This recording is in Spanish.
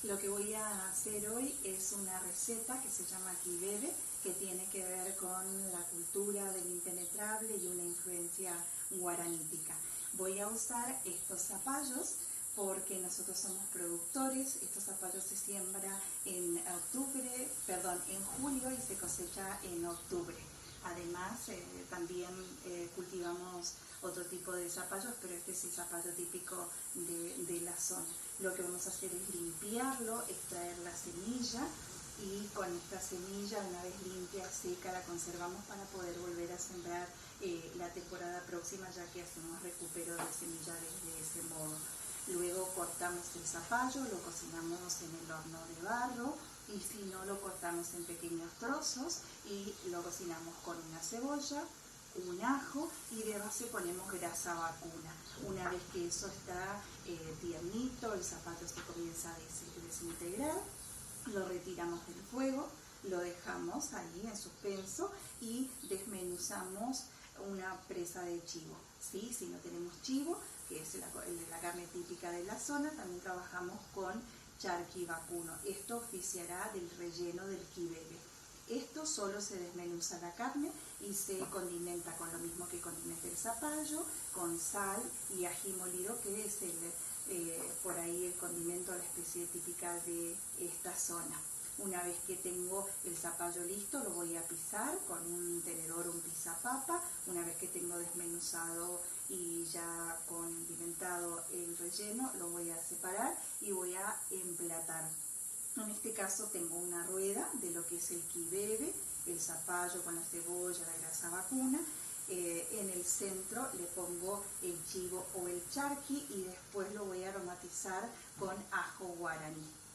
Lo que voy a hacer hoy es una receta que se llama kibebe, que tiene que ver con la cultura del impenetrable y una influencia guaranítica. Voy a usar estos zapallos porque nosotros somos productores. Estos zapallos se siembra en julio y se cosecha en octubre. Además, también cultivamos otro tipo de zapallos, pero este es el zapallo típico de la zona. Lo que vamos a hacer es limpiarlo, extraer la semilla y con esta semilla, una vez limpia, seca, la conservamos para poder volver a sembrar la temporada próxima, ya que hacemos recupero de semilla de ese modo. Luego cortamos el zapallo, lo cocinamos en el horno de barro y si no, lo cortamos en pequeños trozos y lo cocinamos con una cebolla, un ajo y de base ponemos grasa vacuna. Una vez que eso está tiernito, el zapallo se comienza a desintegrar, lo retiramos del fuego, lo dejamos ahí en suspenso y desmenuzamos una presa de chivo. ¿Sí? Si no tenemos chivo, que es la carne típica de la zona, también trabajamos con charqui vacuno. Esto oficiará del relleno del kibebe. Esto solo se desmenuza la carne y se condimenta con lo mismo que condimenta el zapallo, con sal y ají molido, que es por ahí el condimento, la especie típica de esta zona. Una vez que tengo el zapallo listo, lo voy a pisar con un tenedor o un pisapapa. Una vez que tengo desmenuzado y ya condimentado el relleno, lo voy a separar y voy a emplatar. En este caso tengo una rueda de lo que es el kibebe, el zapallo con la cebolla, la grasa vacuna. En el centro le pongo el chivo o el charqui y después lo voy a aromatizar con ajo guaraní.